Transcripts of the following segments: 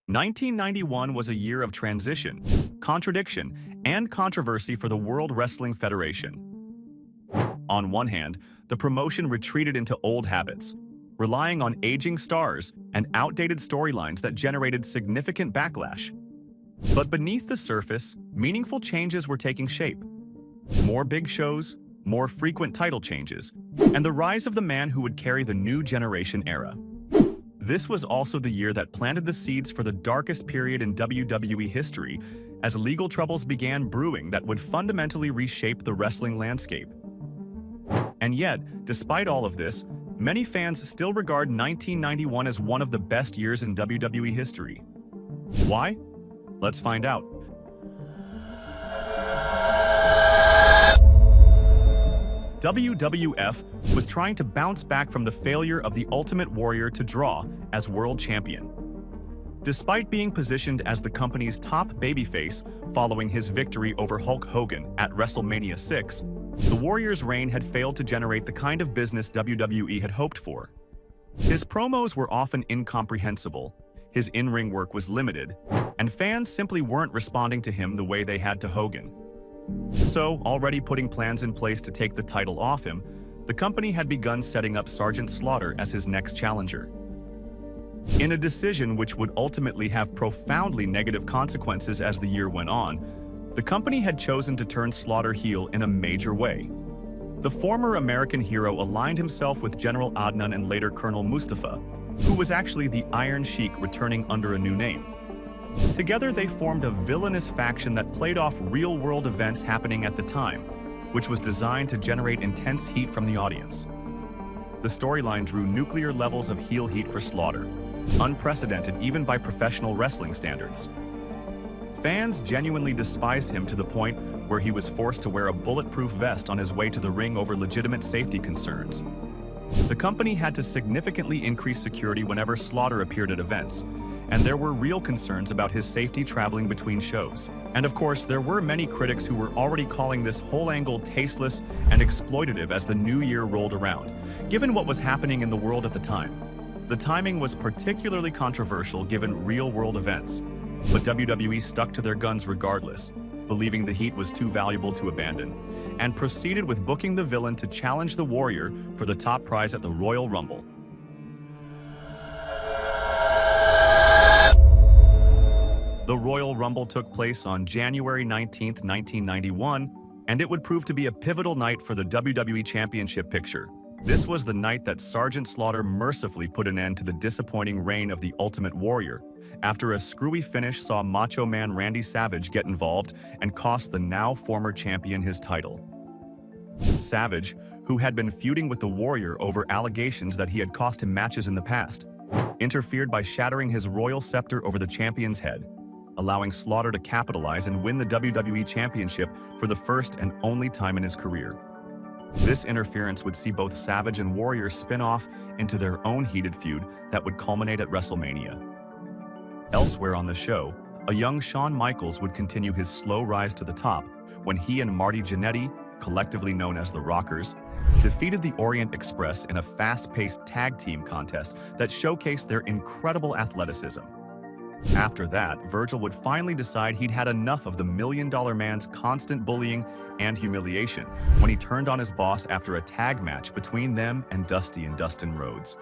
1991 was a year of transition, contradiction, and controversy for the World Wrestling Federation. On one hand, the promotion retreated into old habits, relying on aging stars and outdated storylines that generated significant backlash. But beneath the surface, meaningful changes were taking shape. More big shows, more frequent title changes, and the rise of the man who would carry the new generation era. This was also the year that planted the seeds for the darkest period in WWE history, as legal troubles began brewing that would fundamentally reshape the wrestling landscape. And yet, despite all of this, many fans still regard 1991 as one of the best years in WWE history. Why? Let's find out. WWF was trying to bounce back from the failure of the Ultimate Warrior to draw as world champion. Despite being positioned as the company's top babyface following his victory over Hulk Hogan at WrestleMania VI, the Warrior's reign had failed to generate the kind of business WWE had hoped for. His promos were often incomprehensible, his in-ring work was limited, and fans simply weren't responding to him the way they had to Hogan. So, already putting plans in place to take the title off him, the company had begun setting up Sergeant Slaughter as his next challenger. In a decision which would ultimately have profoundly negative consequences as the year went on, the company had chosen to turn Slaughter heel in a major way. The former American hero aligned himself with General Adnan and later Colonel Mustafa, who was actually the Iron Sheik returning under a new name. Together they formed a villainous faction that played off real-world events happening at the time, which was designed to generate intense heat from the audience. The storyline drew nuclear levels of heel heat for Slaughter, unprecedented even by professional wrestling standards. Fans genuinely despised him to the point where he was forced to wear a bulletproof vest on his way to the ring over legitimate safety concerns. The company had to significantly increase security whenever Slaughter appeared at events, and there were real concerns about his safety traveling between shows. And of course, there were many critics who were already calling this whole angle tasteless and exploitative as the new year rolled around, given what was happening in the world at the time. The timing was particularly controversial given real-world events, but WWE stuck to their guns regardless, believing the heat was too valuable to abandon, and proceeded with booking the villain to challenge the Warrior for the top prize at the Royal Rumble. The Royal Rumble took place on January 19, 1991, and it would prove to be a pivotal night for the WWE Championship picture. This was the night that Sergeant Slaughter mercifully put an end to the disappointing reign of the Ultimate Warrior, after a screwy finish saw Macho Man Randy Savage get involved and cost the now former champion his title. Savage, who had been feuding with the Warrior over allegations that he had cost him matches in the past, interfered by shattering his royal scepter over the champion's head, allowing Slaughter to capitalize and win the WWE Championship for the first and only time in his career. This interference would see both Savage and Warrior spin off into their own heated feud that would culminate at WrestleMania. Elsewhere on the show, a young Shawn Michaels would continue his slow rise to the top when he and Marty Jannetty, collectively known as the Rockers, defeated the Orient Express in a fast-paced tag team contest that showcased their incredible athleticism. After that, Virgil would finally decide he'd had enough of the Million Dollar Man's constant bullying and humiliation when he turned on his boss after a tag match between them and Dusty and Dustin Rhodes.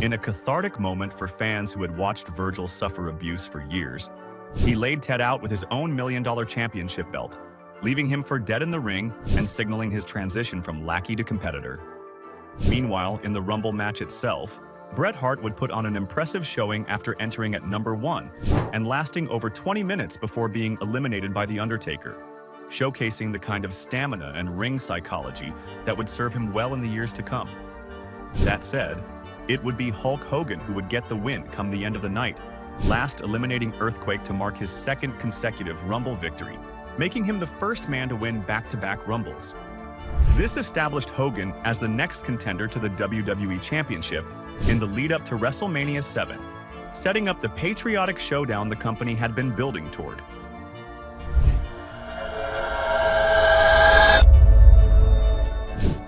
In a cathartic moment for fans who had watched Virgil suffer abuse for years, he laid Ted out with his own $1 Million Championship belt, leaving him for dead in the ring and signaling his transition from lackey to competitor. Meanwhile, in the Rumble match itself, Bret Hart would put on an impressive showing after entering at number 1 and lasting over 20 minutes before being eliminated by The Undertaker, showcasing the kind of stamina and ring psychology that would serve him well in the years to come. That said, it would be Hulk Hogan who would get the win come the end of the night, last eliminating Earthquake to mark his second consecutive Rumble victory, making him the first man to win back-to-back Rumbles. This established Hogan as the next contender to the WWE Championship in the lead-up to WrestleMania VII, setting up the patriotic showdown the company had been building toward.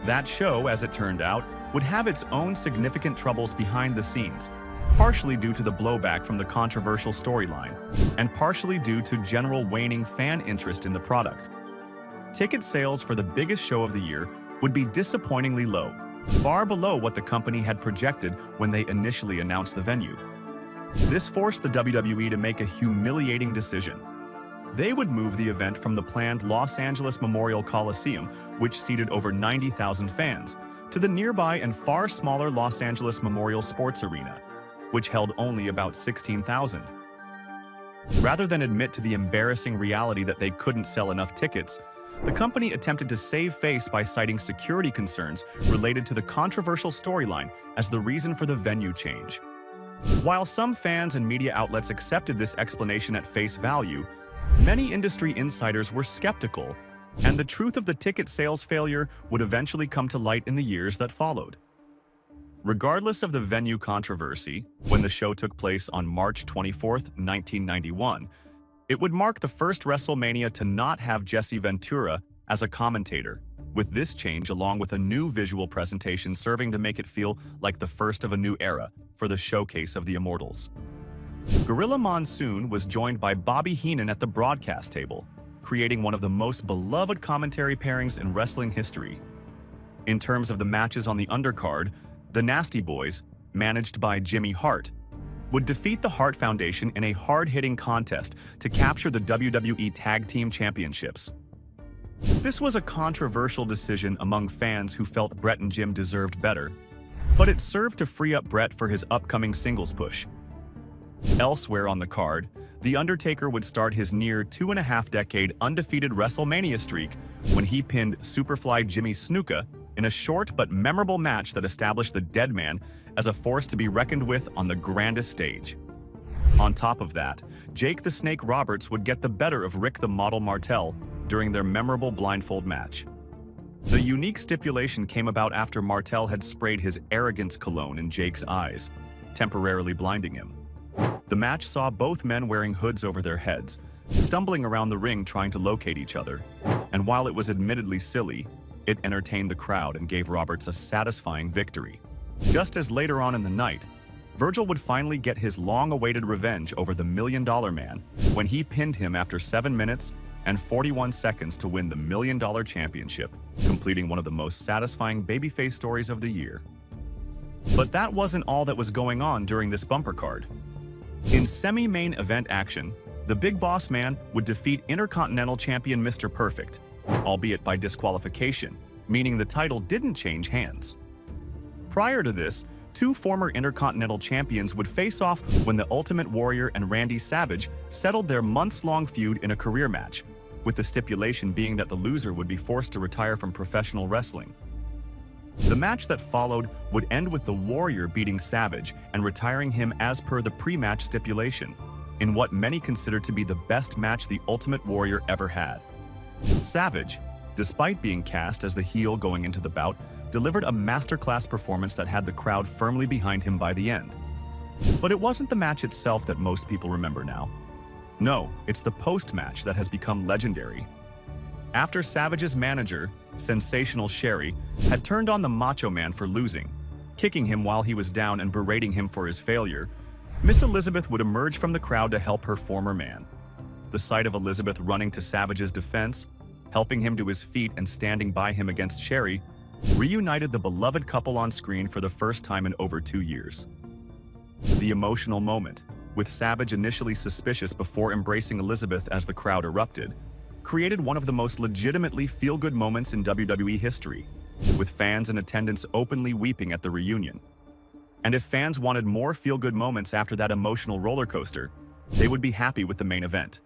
That show, as it turned out, would have its own significant troubles behind the scenes, partially due to the blowback from the controversial storyline, and partially due to general waning fan interest in the product. Ticket sales for the biggest show of the year would be disappointingly low, far below what the company had projected when they initially announced the venue. This forced the WWE to make a humiliating decision. They would move the event from the planned Los Angeles Memorial Coliseum, which seated over 90,000 fans, to the nearby and far smaller Los Angeles Memorial Sports Arena, which held only about 16,000. Rather than admit to the embarrassing reality that they couldn't sell enough tickets, the company attempted to save face by citing security concerns related to the controversial storyline as the reason for the venue change. While some fans and media outlets accepted this explanation at face value, many industry insiders were skeptical, and the truth of the ticket sales failure would eventually come to light in the years that followed. Regardless of the venue controversy, when the show took place on March 24, 1991, it would mark the first WrestleMania to not have Jesse Ventura as a commentator, with this change along with a new visual presentation serving to make it feel like the first of a new era for the showcase of the Immortals. Gorilla Monsoon was joined by Bobby Heenan at the broadcast table, creating one of the most beloved commentary pairings in wrestling history. In terms of the matches on the undercard, the Nasty Boys, managed by Jimmy Hart, would defeat the Hart Foundation in a hard-hitting contest to capture the WWE Tag Team Championships. This was a controversial decision among fans who felt Bret and Jim deserved better, but it served to free up Bret for his upcoming singles push. Elsewhere on the card, The Undertaker would start his near 2.5-decade undefeated WrestleMania streak when he pinned Superfly Jimmy Snuka in a short but memorable match that established the Dead Man as a force to be reckoned with on the grandest stage. On top of that, Jake the Snake Roberts would get the better of Rick the Model Martel during their memorable blindfold match. The unique stipulation came about after Martel had sprayed his arrogance cologne in Jake's eyes, temporarily blinding him. The match saw both men wearing hoods over their heads, stumbling around the ring trying to locate each other, and while it was admittedly silly, it entertained the crowd and gave Roberts a satisfying victory. Just as later on in the night, Virgil would finally get his long-awaited revenge over the $1 Million Man when he pinned him after 7 minutes and 41 seconds to win the $1 Million Championship, completing one of the most satisfying babyface stories of the year. But that wasn't all that was going on during this bumper card. In semi-main event action, the Big Boss Man would defeat Intercontinental Champion Mr. Perfect, albeit by disqualification, meaning the title didn't change hands. Prior to this, two former Intercontinental Champions would face off when the Ultimate Warrior and Randy Savage settled their months-long feud in a career match, with the stipulation being that the loser would be forced to retire from professional wrestling. The match that followed would end with the Warrior beating Savage and retiring him as per the pre-match stipulation, in what many consider to be the best match the Ultimate Warrior ever had. Savage, despite being cast as the heel going into the bout, delivered a masterclass performance that had the crowd firmly behind him by the end. But it wasn't the match itself that most people remember now. No, it's the post-match that has become legendary. After Savage's manager, Sensational Sherry, had turned on the Macho Man for losing, kicking him while he was down and berating him for his failure, Miss Elizabeth would emerge from the crowd to help her former man. The sight of Elizabeth running to Savage's defense, helping him to his feet and standing by him against Sherry, reunited the beloved couple on screen for the first time in over 2 years. The emotional moment, with Savage initially suspicious before embracing Elizabeth as the crowd erupted, created one of the most legitimately feel-good moments in WWE history, with fans in attendance openly weeping at the reunion. And if fans wanted more feel-good moments after that emotional roller coaster, they would be happy with the main event.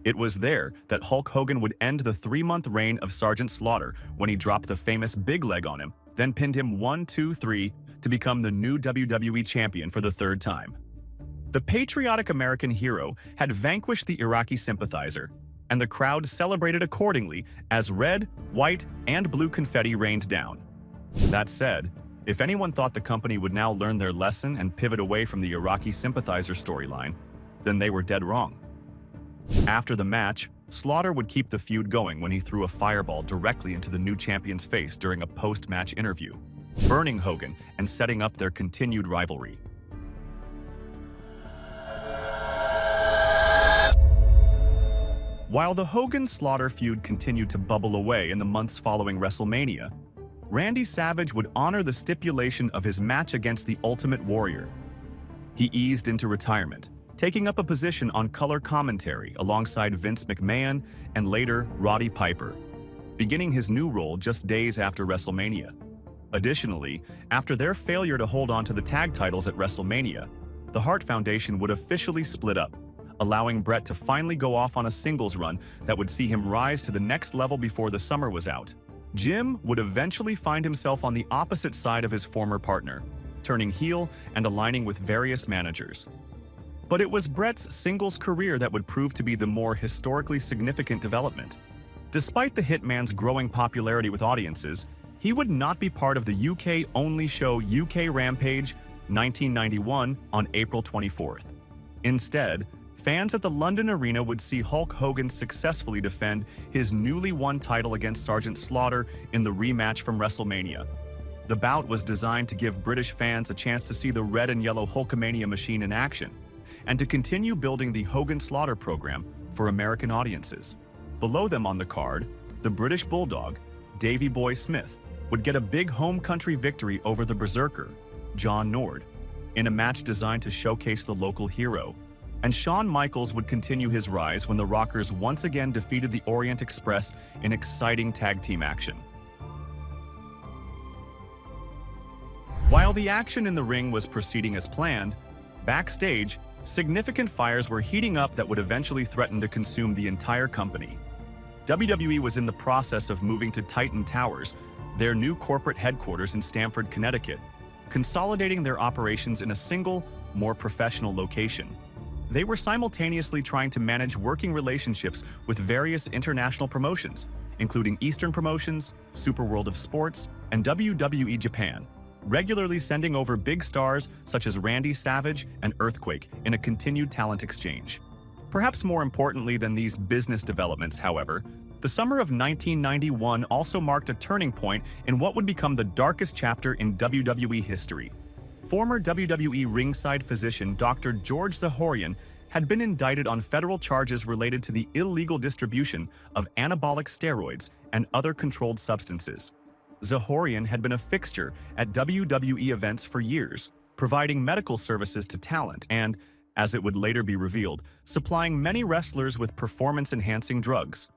It was there that Hulk Hogan would end the 3-month reign of Sergeant Slaughter when he dropped the famous big leg on him, then pinned him 1, 2, 3 to become the new WWE Champion for the 3rd time. The patriotic American hero had vanquished the Iraqi sympathizer, and the crowd celebrated accordingly as red, white, and blue confetti rained down. That said, if anyone thought the company would now learn their lesson and pivot away from the Iraqi sympathizer storyline, then they were dead wrong. After the match, Slaughter would keep the feud going when he threw a fireball directly into the new champion's face during a post-match interview, burning Hogan and setting up their continued rivalry. While the Hogan-Slaughter feud continued to bubble away in the months following WrestleMania, Randy Savage would honor the stipulation of his match against the Ultimate Warrior. He eased into retirement, taking up a position on color commentary alongside Vince McMahon and later Roddy Piper, beginning his new role just days after WrestleMania. Additionally, after their failure to hold on to the tag titles at WrestleMania, the Hart Foundation would officially split up, allowing Bret to finally go off on a singles run that would see him rise to the next level before the summer was out. Jim would eventually find himself on the opposite side of his former partner, turning heel and aligning with various managers. But it was Bret's singles career that would prove to be the more historically significant development. Despite the Hitman's growing popularity with audiences, he would not be part of the UK-only show UK Rampage 1991 on April 24th. Instead, fans at the London Arena would see Hulk Hogan successfully defend his newly won title against Sergeant Slaughter in the rematch from WrestleMania. The bout was designed to give British fans a chance to see the red and yellow Hulkamania machine in action, and to continue building the Hogan-Slaughter program for American audiences. Below them on the card, the British Bulldog, Davey Boy Smith, would get a big home country victory over the Berserker, John Nord, in a match designed to showcase the local hero. And Shawn Michaels would continue his rise when the Rockers once again defeated the Orient Express in exciting tag team action. While the action in the ring was proceeding as planned, backstage, significant fires were heating up that would eventually threaten to consume the entire company. WWE was in the process of moving to Titan Towers, their new corporate headquarters in Stamford, Connecticut, consolidating their operations in a single, more professional location. They were simultaneously trying to manage working relationships with various international promotions, including Eastern Promotions, Super World of Sports, and WWE Japan, regularly sending over big stars such as Randy Savage and Earthquake in a continued talent exchange. Perhaps more importantly than these business developments, however, the summer of 1991 also marked a turning point in what would become the darkest chapter in WWE history. Former WWE ringside physician Dr. George Zahorian had been indicted on federal charges related to the illegal distribution of anabolic steroids and other controlled substances. Zahorian had been a fixture at WWE events for years, providing medical services to talent and, as it would later be revealed, supplying many wrestlers with performance-enhancing drugs.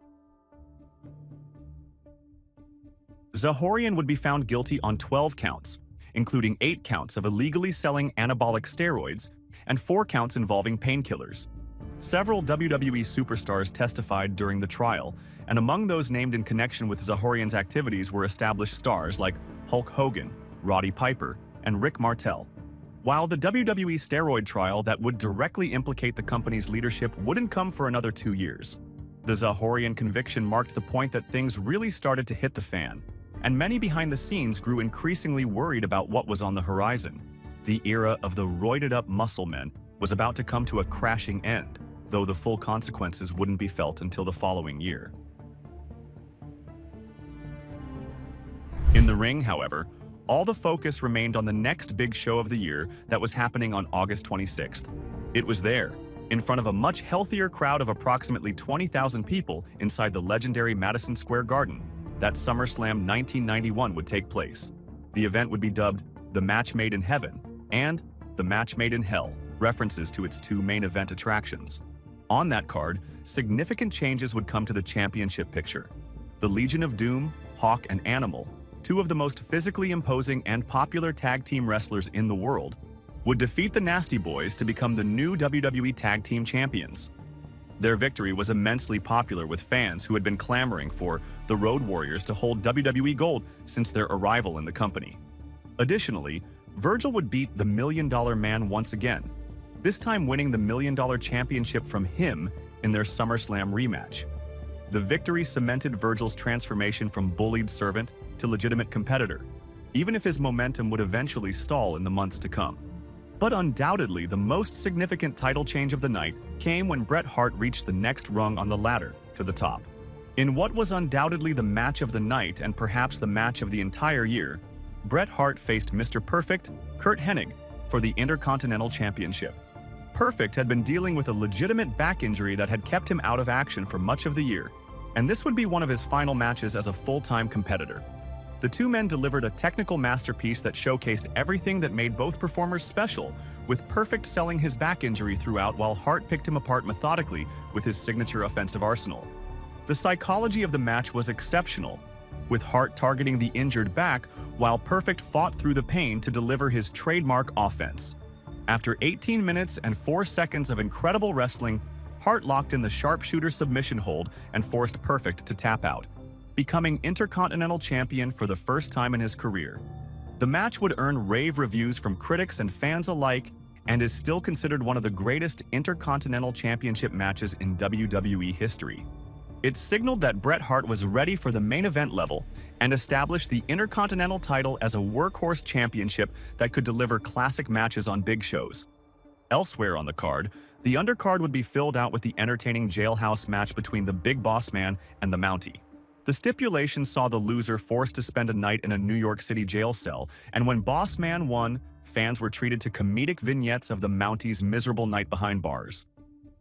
Zahorian would be found guilty on 12 counts, including 8 counts of illegally selling anabolic steroids and 4 counts involving painkillers. Several WWE superstars testified during the trial, and among those named in connection with Zahorian's activities were established stars like Hulk Hogan, Roddy Piper, and Rick Martel. While the WWE steroid trial that would directly implicate the company's leadership wouldn't come for another 2 years, the Zahorian conviction marked the point that things really started to hit the fan, and many behind the scenes grew increasingly worried about what was on the horizon. The era of the roided-up muscle men was about to come to a crashing end, though the full consequences wouldn't be felt until the following year. In the ring, however, all the focus remained on the next big show of the year that was happening on August 26th. It was there, in front of a much healthier crowd of approximately 20,000 people inside the legendary Madison Square Garden, that SummerSlam 1991 would take place. The event would be dubbed The Match Made in Heaven and The Match Made in Hell, references to its 2 main event attractions. On that card, significant changes would come to the championship picture. The Legion of Doom, Hawk, and Animal, 2 of the most physically imposing and popular tag team wrestlers in the world, would defeat the Nasty Boys to become the new WWE Tag Team Champions. Their victory was immensely popular with fans who had been clamoring for the Road Warriors to hold WWE Gold since their arrival in the company. Additionally, Virgil would beat the $1 Million Man once again, this time winning the $1 Million Championship from him in their SummerSlam rematch. The victory cemented Virgil's transformation from bullied servant to legitimate competitor, even if his momentum would eventually stall in the months to come. But undoubtedly, the most significant title change of the night came when Bret Hart reached the next rung on the ladder to the top. In what was undoubtedly the match of the night and perhaps the match of the entire year, Bret Hart faced Mr. Perfect, Curt Hennig, for the Intercontinental Championship. Perfect had been dealing with a legitimate back injury that had kept him out of action for much of the year, and this would be one of his final matches as a full-time competitor. The two men delivered a technical masterpiece that showcased everything that made both performers special, with Perfect selling his back injury throughout while Hart picked him apart methodically with his signature offensive arsenal. The psychology of the match was exceptional, with Hart targeting the injured back while Perfect fought through the pain to deliver his trademark offense. After 18 minutes and 4 seconds of incredible wrestling, Hart locked in the sharpshooter submission hold and forced Perfect to tap out, becoming Intercontinental Champion for the first time in his career. The match would earn rave reviews from critics and fans alike and is still considered one of the greatest Intercontinental Championship matches in WWE history. It signaled that Bret Hart was ready for the main event level and established the Intercontinental title as a workhorse championship that could deliver classic matches on big shows. Elsewhere on the card, the undercard would be filled out with the entertaining jailhouse match between the Big Boss Man and the Mountie. The stipulation saw the loser forced to spend a night in a New York City jail cell, and when Boss Man won, fans were treated to comedic vignettes of the Mountie's miserable night behind bars.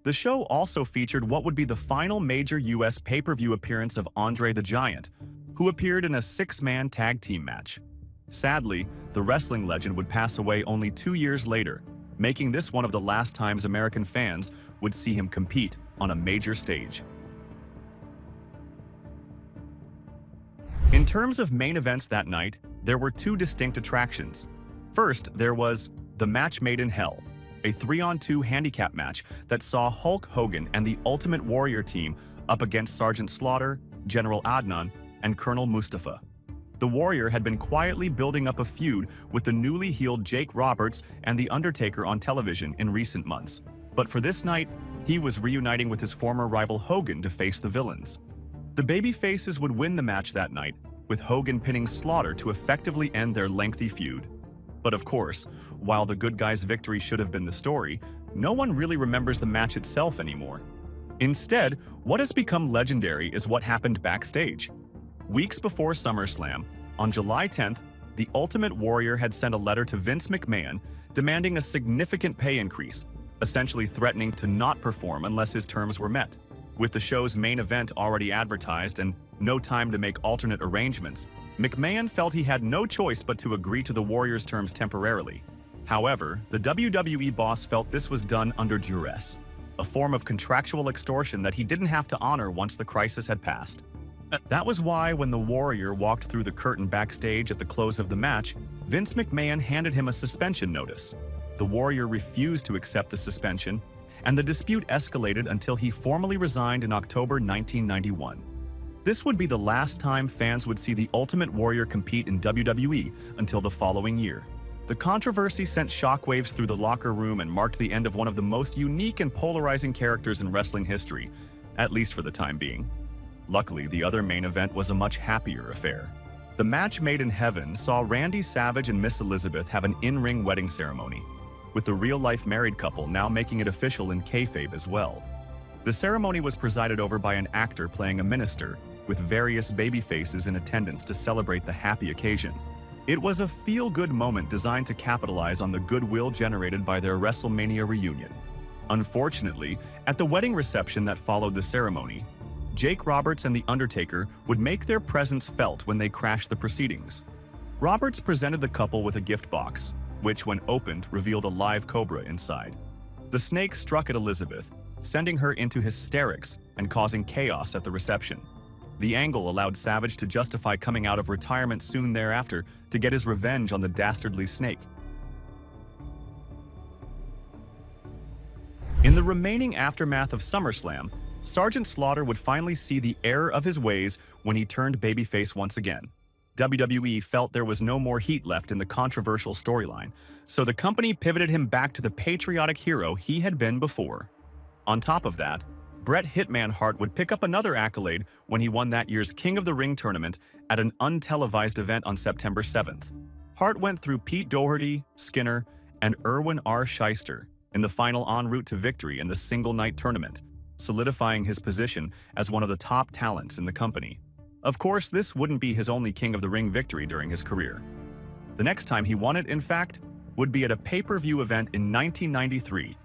The show also featured what would be the final major U.S. pay-per-view appearance of Andre the Giant, who appeared in a 6-man tag team match. Sadly, the wrestling legend would pass away only 2 years later, making this one of the last times American fans would see him compete on a major stage. In terms of main events that night, there were 2 distinct attractions. First, there was The Match Made in Hell, a 3-on-2 handicap match that saw Hulk Hogan and the Ultimate Warrior team up against Sergeant Slaughter, General Adnan, and Colonel Mustafa. The Warrior had been quietly building up a feud with the newly healed Jake Roberts and The Undertaker on television in recent months. But for this night, he was reuniting with his former rival Hogan to face the villains. The babyfaces would win the match that night, with Hogan pinning Slaughter to effectively end their lengthy feud. But of course, while the good guys' victory should have been the story, no one really remembers the match itself anymore. Instead, what has become legendary is what happened backstage. Weeks before SummerSlam, on July 10th, the Ultimate Warrior had sent a letter to Vince McMahon demanding a significant pay increase, essentially threatening to not perform unless his terms were met. With the show's main event already advertised and no time to make alternate arrangements, McMahon felt he had no choice but to agree to the Warriors' terms temporarily. However, the WWE boss felt this was done under duress, a form of contractual extortion that he didn't have to honor once the crisis had passed. That was why when the Warrior walked through the curtain backstage at the close of the match, Vince McMahon handed him a suspension notice. The Warrior refused to accept the suspension, and the dispute escalated until he formally resigned in October 1991. This would be the last time fans would see the Ultimate Warrior compete in WWE until the following year. The controversy sent shockwaves through the locker room and marked the end of one of the most unique and polarizing characters in wrestling history, at least for the time being. Luckily, the other main event was a much happier affair. The Match Made in Heaven saw Randy Savage and Miss Elizabeth have an in-ring wedding ceremony, with the real-life married couple now making it official in kayfabe as well. The ceremony was presided over by an actor playing a minister, with various babyfaces in attendance to celebrate the happy occasion. It was a feel-good moment designed to capitalize on the goodwill generated by their WrestleMania reunion. Unfortunately, at the wedding reception that followed the ceremony, Jake Roberts and The Undertaker would make their presence felt when they crashed the proceedings. Roberts presented the couple with a gift box, which, when opened, revealed a live cobra inside. The snake struck at Elizabeth, sending her into hysterics and causing chaos at the reception. The angle allowed Savage to justify coming out of retirement soon thereafter to get his revenge on the dastardly snake. In the remaining aftermath of SummerSlam, Sergeant Slaughter would finally see the error of his ways when he turned babyface once again. WWE felt there was no more heat left in the controversial storyline, so the company pivoted him back to the patriotic hero he had been before. On top of that, Bret Hitman Hart would pick up another accolade when he won that year's King of the Ring tournament at an untelevised event on September 7th. Hart went through Pete Doherty, Skinner, and Erwin R. Shyster in the final en route to victory in the single-night tournament, solidifying his position as one of the top talents in the company. Of course, this wouldn't be his only King of the Ring victory during his career. The next time he won it, in fact, would be at a pay-per-view event in 1993,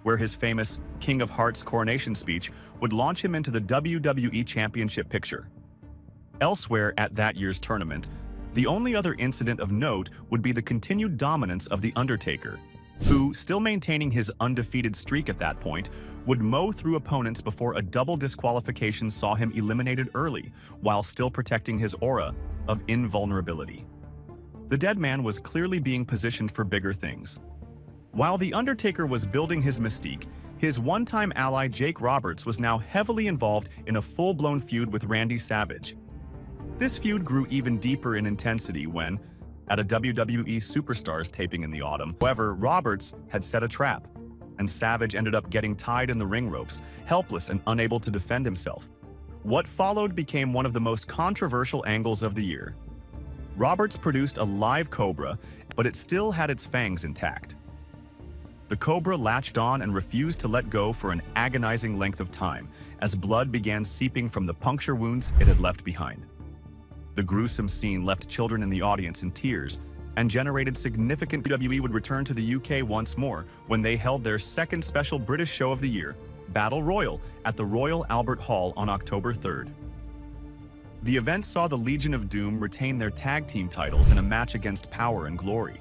where his famous King of Hearts coronation speech would launch him into the WWE Championship picture. Elsewhere at that year's tournament, the only other incident of note would be the continued dominance of The Undertaker, who, still maintaining his undefeated streak at that point, would mow through opponents before a double disqualification saw him eliminated early, while still protecting his aura of invulnerability. The dead man was clearly being positioned for bigger things. While The Undertaker was building his mystique, his one-time ally Jake Roberts was now heavily involved in a full-blown feud with Randy Savage. This feud grew even deeper in intensity when, at a WWE Superstars taping in the autumn, however, Roberts had set a trap, and Savage ended up getting tied in the ring ropes, helpless and unable to defend himself. What followed became one of the most controversial angles of the year. Roberts produced a live cobra, but it still had its fangs intact. The cobra latched on and refused to let go for an agonizing length of time, as blood began seeping from the puncture wounds it had left behind. The gruesome scene left children in the audience in tears and generated significant. WWE would return to the UK once more when they held their second special British show of the year, Battle Royal, at the Royal Albert Hall on October 3rd. The event saw the Legion of Doom retain their tag team titles in a match against Power and Glory.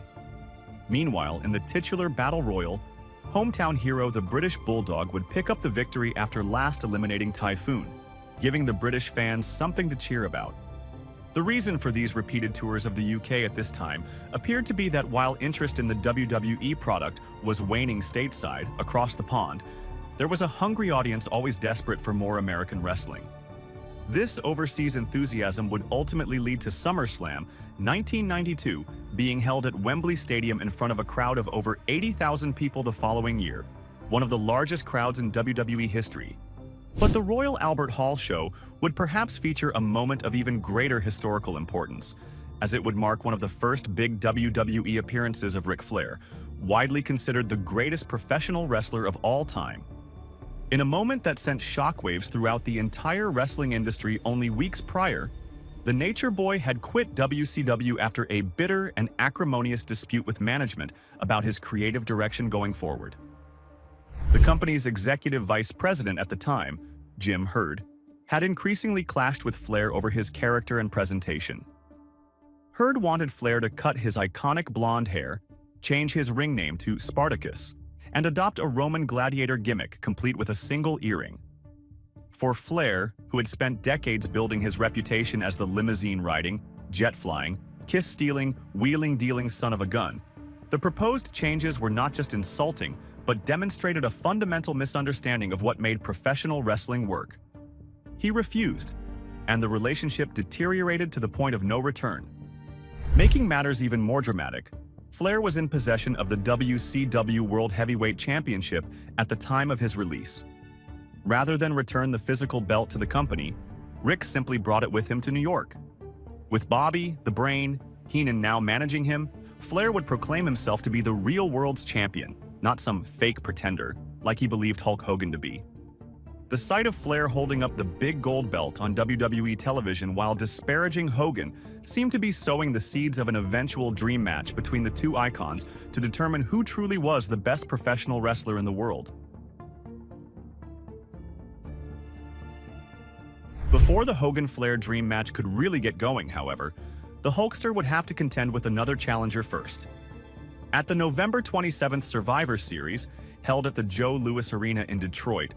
Meanwhile, in the titular Battle Royal, hometown hero the British Bulldog would pick up the victory after last eliminating Typhoon, giving the British fans something to cheer about. The reason for these repeated tours of the UK at this time appeared to be that while interest in the WWE product was waning stateside across the pond, there was a hungry audience always desperate for more American wrestling. This overseas enthusiasm would ultimately lead to SummerSlam 1992 being held at Wembley Stadium in front of a crowd of over 80,000 people the following year, one of the largest crowds in WWE history. But the Royal Albert Hall show would perhaps feature a moment of even greater historical importance, as it would mark one of the first big WWE appearances of Ric Flair, widely considered the greatest professional wrestler of all time. In a moment that sent shockwaves throughout the entire wrestling industry only weeks prior, the Nature Boy had quit WCW after a bitter and acrimonious dispute with management about his creative direction going forward. The company's executive vice president at the time, Jim Herd, had increasingly clashed with Flair over his character and presentation. Herd wanted Flair to cut his iconic blonde hair, change his ring name to Spartacus, and adopt a Roman gladiator gimmick complete with a single earring. For Flair, who had spent decades building his reputation as the limousine-riding, jet-flying, kiss-stealing, wheeling-dealing son of a gun, the proposed changes were not just insulting, but demonstrated a fundamental misunderstanding of what made professional wrestling work. He refused, and the relationship deteriorated to the point of no return. Making matters even more dramatic, Flair was in possession of the WCW World Heavyweight Championship at the time of his release. Rather than return the physical belt to the company, Rick simply brought it with him to New York. With Bobby, the Brain, Heenan now managing him, Flair would proclaim himself to be the real world's champion, not some fake pretender, like he believed Hulk Hogan to be. The sight of Flair holding up the big gold belt on WWE television while disparaging Hogan seemed to be sowing the seeds of an eventual dream match between the two icons to determine who truly was the best professional wrestler in the world. Before the Hogan-Flair dream match could really get going, however, the Hulkster would have to contend with another challenger first. At the November 27th Survivor Series, held at the Joe Louis Arena in Detroit,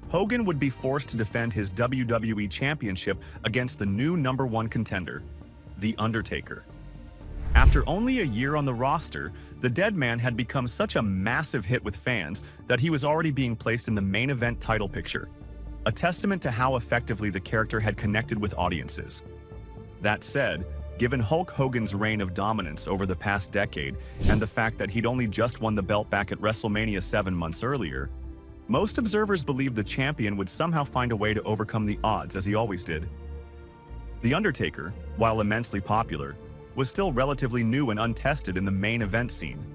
Hogan would be forced to defend his WWE Championship against the new #1 contender, The Undertaker. After only a year on the roster, the Dead Man had become such a massive hit with fans that he was already being placed in the main event title picture, a testament to how effectively the character had connected with audiences. That said, given Hulk Hogan's reign of dominance over the past decade and the fact that he'd only just won the belt back at WrestleMania 7 months earlier, most observers believed the champion would somehow find a way to overcome the odds as he always did. The Undertaker, while immensely popular, was still relatively new and untested in the main event scene.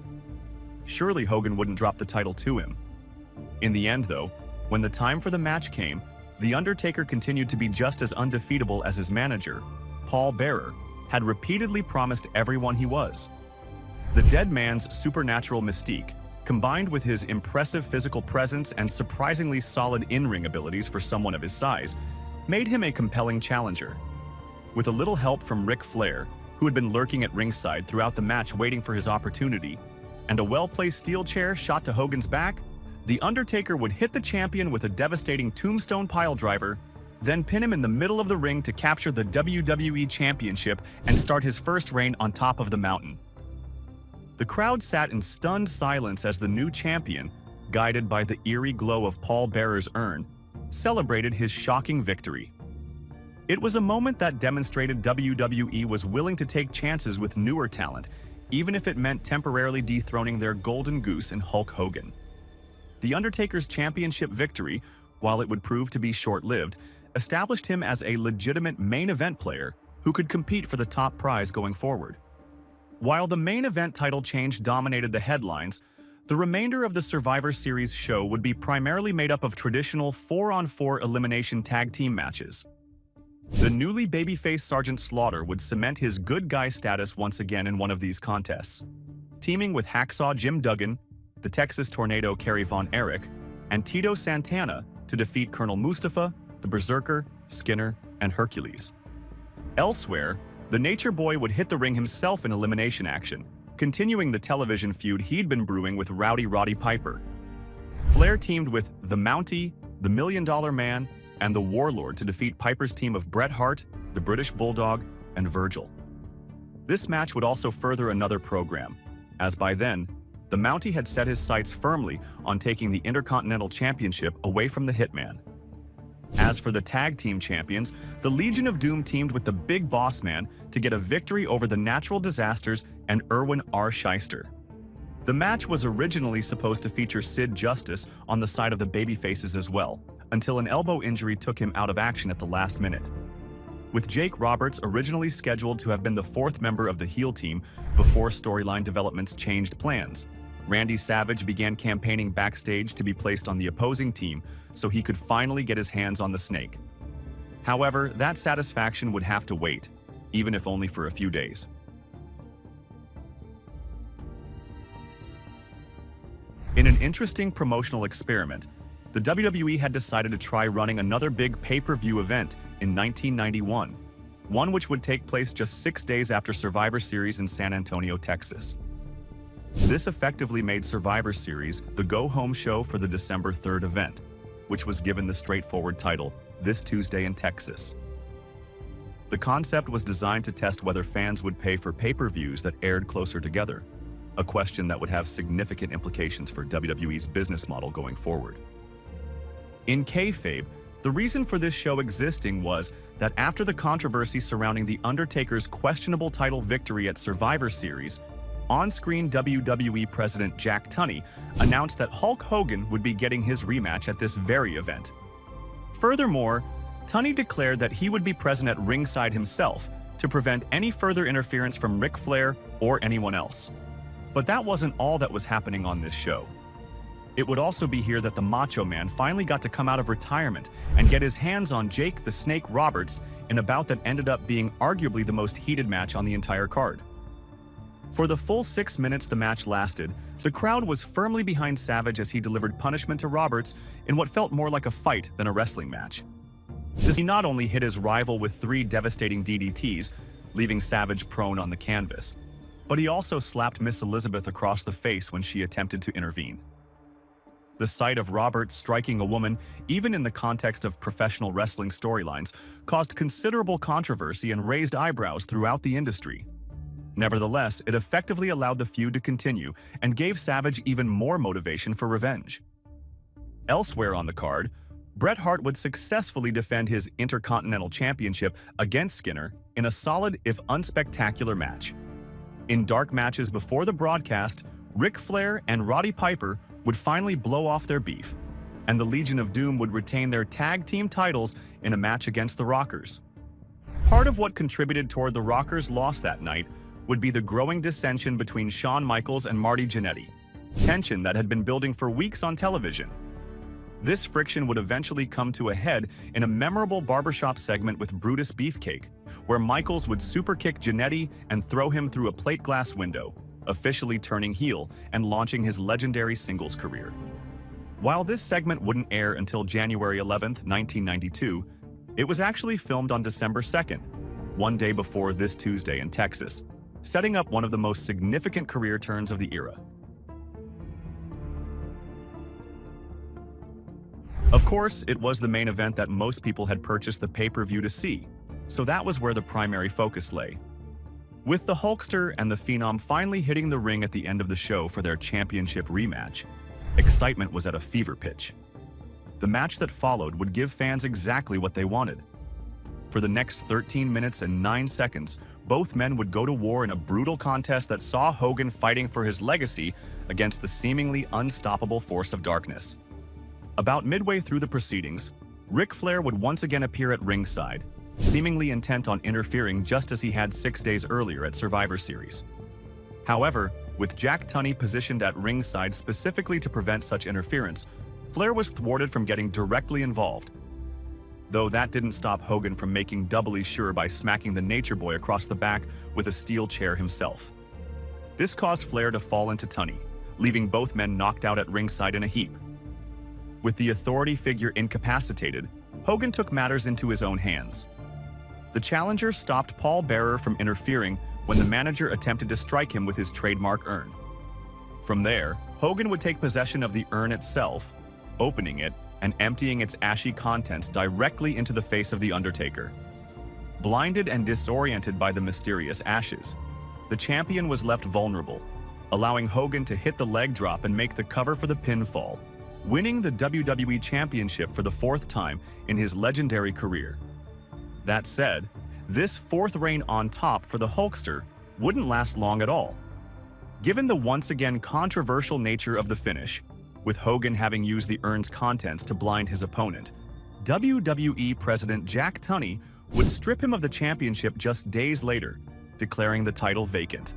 Surely Hogan wouldn't drop the title to him. In the end, though, when the time for the match came, The Undertaker continued to be just as undefeatable as his manager, Paul Bearer, had repeatedly promised everyone he was. The Dead Man's supernatural mystique, combined with his impressive physical presence and surprisingly solid in-ring abilities for someone of his size, made him a compelling challenger. With a little help from Ric Flair, who had been lurking at ringside throughout the match waiting for his opportunity, and a well-placed steel chair shot to Hogan's back, The Undertaker would hit the champion with a devastating tombstone piledriver, then pin him in the middle of the ring to capture the WWE Championship and start his first reign on top of the mountain. The crowd sat in stunned silence as the new champion, guided by the eerie glow of Paul Bearer's urn, celebrated his shocking victory. It was a moment that demonstrated WWE was willing to take chances with newer talent, even if it meant temporarily dethroning their golden goose in Hulk Hogan. The Undertaker's championship victory, while it would prove to be short-lived, established him as a legitimate main event player who could compete for the top prize going forward. While the main event title change dominated the headlines, the remainder of the Survivor Series show would be primarily made up of traditional 4-on-4 elimination tag team matches. The newly babyface Sergeant Slaughter would cement his good guy status once again in one of these contests, teaming with Hacksaw Jim Duggan, the Texas Tornado Kerry Von Erich, and Tito Santana to defeat Colonel Mustafa, the Berserker, Skinner, and Hercules. Elsewhere, the Nature Boy would hit the ring himself in elimination action, continuing the television feud he'd been brewing with Rowdy Roddy Piper. Flair teamed with the Mountie, the $1 Million Man, and the Warlord to defeat Piper's team of Bret Hart, the British Bulldog, and Virgil. This match would also further another program, as by then, the Mountie had set his sights firmly on taking the Intercontinental Championship away from the Hitman. As for the tag team champions, the Legion of Doom teamed with the Big Boss Man to get a victory over the Natural Disasters and Irwin R. Shyster. The match was originally supposed to feature Sid Justice on the side of the babyfaces as well, until an elbow injury took him out of action at the last minute. With Jake Roberts originally scheduled to have been the fourth member of the heel team before storyline developments changed plans, Randy Savage began campaigning backstage to be placed on the opposing team so he could finally get his hands on the Snake. However, that satisfaction would have to wait, even if only for a few days. In an interesting promotional experiment, the WWE had decided to try running another big pay-per-view event in 1991, one which would take place just 6 days after Survivor Series in San Antonio, Texas. This effectively made Survivor Series the go-home show for the December 3rd event, which was given the straightforward title, This Tuesday in Texas. The concept was designed to test whether fans would pay for pay-per-views that aired closer together, a question that would have significant implications for WWE's business model going forward. In kayfabe, the reason for this show existing was that after the controversy surrounding The Undertaker's questionable title victory at Survivor Series, on-screen WWE President Jack Tunney announced that Hulk Hogan would be getting his rematch at this very event. Furthermore, Tunney declared that he would be present at ringside himself to prevent any further interference from Ric Flair or anyone else. But that wasn't all that was happening on this show. It would also be here that the Macho Man finally got to come out of retirement and get his hands on Jake the Snake Roberts in a bout that ended up being arguably the most heated match on the entire card. For the full 6 minutes the match lasted, the crowd was firmly behind Savage as he delivered punishment to Roberts in what felt more like a fight than a wrestling match. He not only hit his rival with 3 devastating DDTs, leaving Savage prone on the canvas, but he also slapped Miss Elizabeth across the face when she attempted to intervene. The sight of Roberts striking a woman, even in the context of professional wrestling storylines, caused considerable controversy and raised eyebrows throughout the industry. Nevertheless, it effectively allowed the feud to continue and gave Savage even more motivation for revenge. Elsewhere on the card, Bret Hart would successfully defend his Intercontinental Championship against Skinner in a solid, if unspectacular, match. In dark matches before the broadcast, Ric Flair and Roddy Piper would finally blow off their beef, and the Legion of Doom would retain their tag team titles in a match against the Rockers. Part of what contributed toward the Rockers' loss that night would be the growing dissension between Shawn Michaels and Marty Jannetty, tension that had been building for weeks on television. This friction would eventually come to a head in a memorable barbershop segment with Brutus Beefcake, where Michaels would superkick Jannetty and throw him through a plate glass window, officially turning heel and launching his legendary singles career. While this segment wouldn't air until January 11th, 1992, it was actually filmed on December 2nd, one day before this Tuesday in Texas, setting up one of the most significant career turns of the era. Of course, it was the main event that most people had purchased the pay-per-view to see, so that was where the primary focus lay. With the Hulkster and the Phenom finally hitting the ring at the end of the show for their championship rematch, excitement was at a fever pitch. The match that followed would give fans exactly what they wanted. For the next 13 minutes and 9 seconds, both men would go to war in a brutal contest that saw Hogan fighting for his legacy against the seemingly unstoppable force of darkness. About midway through the proceedings, Ric Flair would once again appear at ringside, seemingly intent on interfering just as he had 6 days earlier at Survivor Series. However, with Jack Tunney positioned at ringside specifically to prevent such interference, Flair was thwarted from getting directly involved. Though that didn't stop Hogan from making doubly sure by smacking the Nature Boy across the back with a steel chair himself. This caused Flair to fall into Tunney, leaving both men knocked out at ringside in a heap. With the authority figure incapacitated, Hogan took matters into his own hands. The challenger stopped Paul Bearer from interfering when the manager attempted to strike him with his trademark urn. From there, Hogan would take possession of the urn itself, opening it and emptying its ashy contents directly into the face of the Undertaker. Blinded and disoriented by the mysterious ashes, the champion was left vulnerable, allowing Hogan to hit the leg drop and make the cover for the pinfall, winning the WWE Championship for the 4th time in his legendary career. That said, this 4th reign on top for the Hulkster wouldn't last long at all. Given the once again controversial nature of the finish, with Hogan having used the urn's contents to blind his opponent, WWE President Jack Tunney would strip him of the championship just days later, declaring the title vacant.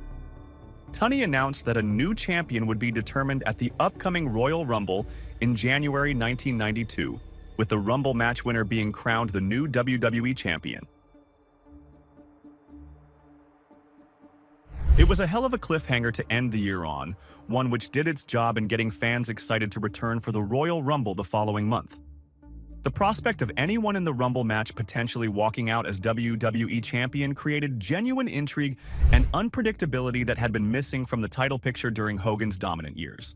Tunney announced that a new champion would be determined at the upcoming Royal Rumble in January 1992, with the Rumble match winner being crowned the new WWE champion. It was a hell of a cliffhanger to end the year on, one which did its job in getting fans excited to return for the Royal Rumble the following month. The prospect of anyone in the Rumble match potentially walking out as WWE champion created genuine intrigue and unpredictability that had been missing from the title picture during Hogan's dominant years.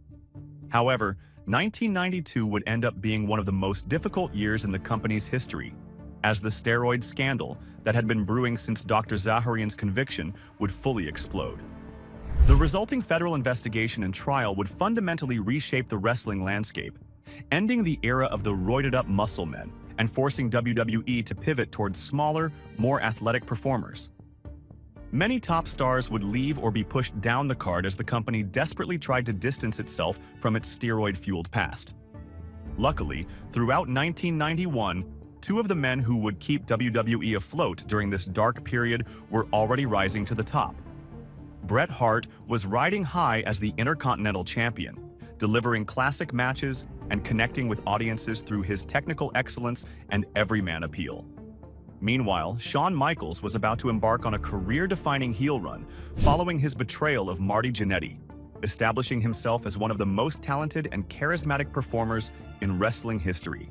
However, 1992 would end up being one of the most difficult years in the company's history, as the steroid scandal that had been brewing since Dr. Zaharian's conviction would fully explode. The resulting federal investigation and trial would fundamentally reshape the wrestling landscape, ending the era of the roided-up muscle men and forcing WWE to pivot towards smaller, more athletic performers. Many top stars would leave or be pushed down the card as the company desperately tried to distance itself from its steroid-fueled past. Luckily, throughout 1991, 2 of the men who would keep WWE afloat during this dark period were already rising to the top. Bret Hart was riding high as the Intercontinental Champion, delivering classic matches and connecting with audiences through his technical excellence and everyman appeal. Meanwhile, Shawn Michaels was about to embark on a career-defining heel run following his betrayal of Marty Jannetty, establishing himself as one of the most talented and charismatic performers in wrestling history.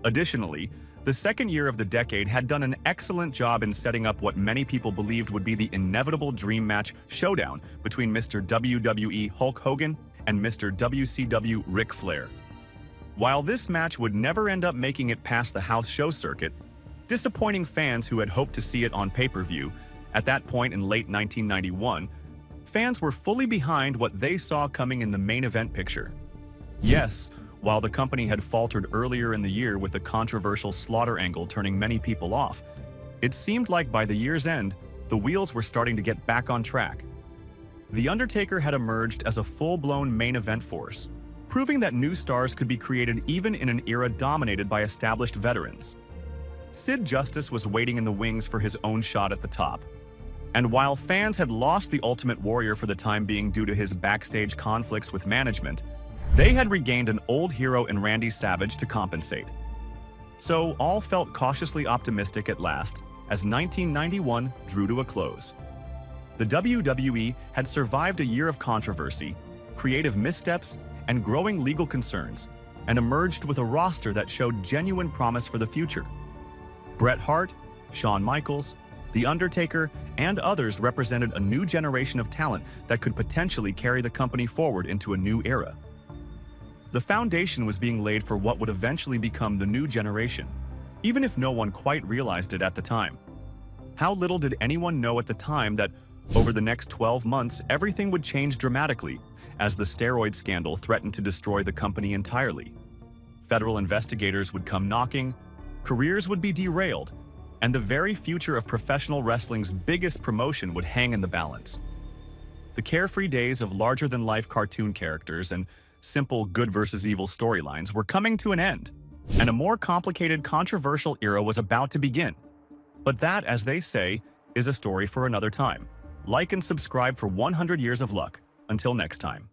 Additionally, the second year of the decade had done an excellent job in setting up what many people believed would be the inevitable dream match showdown between Mr. WWE Hulk Hogan and Mr. WCW Ric Flair. While this match would never end up making it past the house show circuit, disappointing fans who had hoped to see it on pay-per-view, at that point in late 1991, fans were fully behind what they saw coming in the main event picture. Yes, while the company had faltered earlier in the year with the controversial Slaughter angle turning many people off, it seemed like by the year's end, the wheels were starting to get back on track. The Undertaker had emerged as a full-blown main event force, proving that new stars could be created even in an era dominated by established veterans. Sid Justice was waiting in the wings for his own shot at the top. And while fans had lost the Ultimate Warrior for the time being due to his backstage conflicts with management, they had regained an old hero in Randy Savage to compensate. So all felt cautiously optimistic at last, as 1991 drew to a close. The WWE had survived a year of controversy, creative missteps, and growing legal concerns, and emerged with a roster that showed genuine promise for the future. Bret Hart, Shawn Michaels, The Undertaker, and others represented a new generation of talent that could potentially carry the company forward into a new era. The foundation was being laid for what would eventually become the new generation, even if no one quite realized it at the time. How little did anyone know at the time that over the next 12 months, everything would change dramatically as the steroid scandal threatened to destroy the company entirely. Federal investigators would come knocking, careers would be derailed, and the very future of professional wrestling's biggest promotion would hang in the balance. The carefree days of larger-than-life cartoon characters and simple good versus evil storylines were coming to an end, and a more complicated, controversial era was about to begin. But that, as they say, is a story for another time. Like and subscribe for 100 years of luck. Until next time.